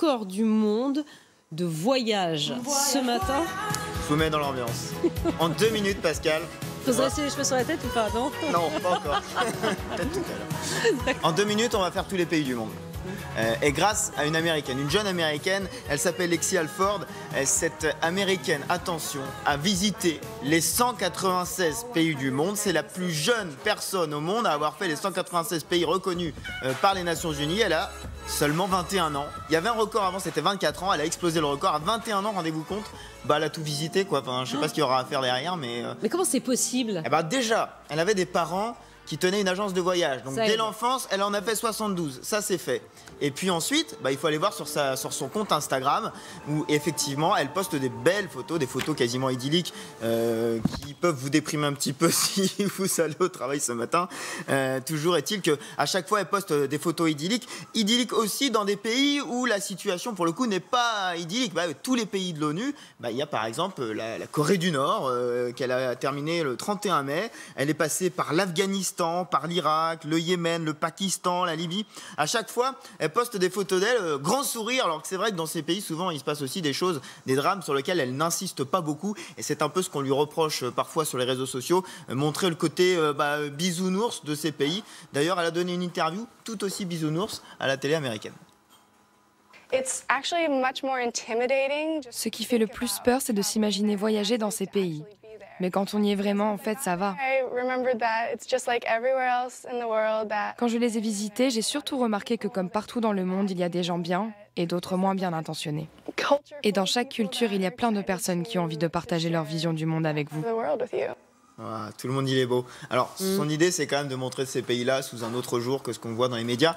record du monde de voyage ce matin. Je vous mets dans l'ambiance. En 2 minutes, Pascal. Faut se rester les cheveux sur la tête ou pas, non? Non, pas encore. Peut-être tout à l'heure. En 2 minutes, on va faire tous les pays du monde. Et grâce à une américaine, une jeune américaine, elle s'appelle Lexi Alford. Cette américaine, attention, a visité les 196 pays du monde. C'est la plus jeune personne au monde à avoir fait les 196 pays reconnus par les Nations Unies. Elle a seulement 21 ans. Il y avait un record avant, c'était 24 ans. Elle a explosé le record à 21 ans, rendez-vous compte. Bah, elle a tout visité, quoi. Enfin, je sais pas ce qu'il y aura à faire derrière, mais... Mais comment c'est possible? Eh ben, déjà, elle avait des parents qui tenait une agence de voyage. Donc dès l'enfance, elle en a fait 72. Ça, c'est fait. Et puis ensuite, il faut aller voir sur son compte Instagram où effectivement, elle poste des belles photos, des photos quasiment idylliques qui peuvent vous déprimer un petit peu si vous allez au travail ce matin. Toujours est-il qu'à chaque fois, elle poste des photos idylliques. Idylliques aussi dans des pays où la situation, pour le coup, n'est pas idyllique. Tous les pays de l'ONU, il y a par exemple la Corée du Nord qu'elle a terminé le 31 mai. Elle est passée par l'Afghanistan, par l'Irak, le Yémen, le Pakistan, la Libye. À chaque fois, elle poste des photos d'elle, grand sourire, alors que c'est vrai que dans ces pays, souvent, il se passe aussi des choses, des drames sur lesquels elle n'insiste pas beaucoup. Et c'est un peu ce qu'on lui reproche parfois sur les réseaux sociaux, montrer le côté bisounours de ces pays. D'ailleurs, elle a donné une interview tout aussi bisounours à la télé américaine. Ce qui fait le plus peur, c'est de s'imaginer voyager dans ces pays. Mais quand on y est vraiment, en fait, ça va. Quand je les ai visités, j'ai surtout remarqué que comme partout dans le monde, il y a des gens bien et d'autres moins bien intentionnés. Et dans chaque culture, il y a plein de personnes qui ont envie de partager leur vision du monde avec vous. Ah, tout le monde, il est beau. Alors, son idée, c'est quand même de montrer ces pays-là sous un autre jour que ce qu'on voit dans les médias.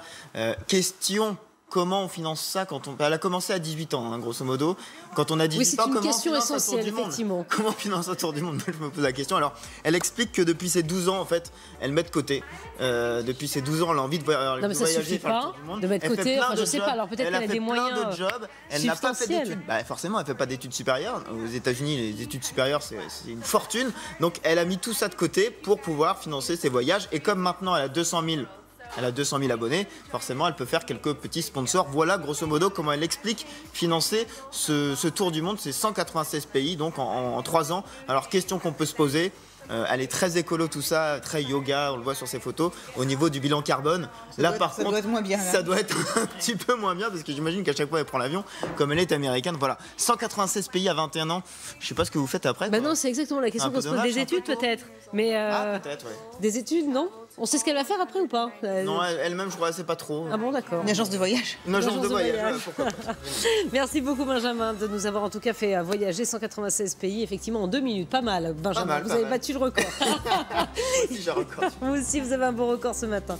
Question... Comment on finance ça quand on... Elle a commencé à 18 ans, grosso modo. Quand on a 18 ans, comment on finance un tour du monde ? Comment on finance un tour du monde ? Je me pose la question. Alors, elle explique que depuis ses 12 ans, en fait, elle met de côté. Depuis ses 12 ans, elle a envie de voyager. Non, mais ça suffit pas de mettre de côté. Enfin, je sais pas. Alors peut-être qu'elle a des moyens. Elle a fait plein de jobs. Elle n'a pas fait d'études. Forcément, elle fait pas d'études supérieures. Aux États-Unis, les études supérieures, c'est une fortune. Donc, elle a mis tout ça de côté pour pouvoir financer ses voyages. Et comme maintenant, elle a 200 000 abonnés, forcément elle peut faire quelques petits sponsors. Voilà grosso modo comment elle explique financer ce tour du monde, ces 196 pays donc en 3 ans. Alors question qu'on peut se poser, elle est très écolo tout ça, très yoga, on le voit sur ses photos. Au niveau du bilan carbone, là par contre, ça doit être un petit peu moins bien parce que j'imagine qu'à chaque fois elle prend l'avion, comme elle est américaine. Voilà, 196 pays à 21 ans. Je sais pas ce que vous faites après. Non, c'est exactement la question qu'on se pose. Des études peut-être, mais peut-être, ouais. Des études, non? On sait ce qu'elle va faire après ou pas? Non, elle-même, je crois, c'est pas trop. Ah bon, d'accord. Une agence de voyage. Une agence de voyage, pourquoi pas. Merci beaucoup, Benjamin, de nous avoir en tout cas fait voyager 196 pays, effectivement, en 2 minutes. Pas mal, Benjamin. Vous avez battu le record. Moi aussi, j'ai un record. Vous aussi, vous avez un bon record ce matin.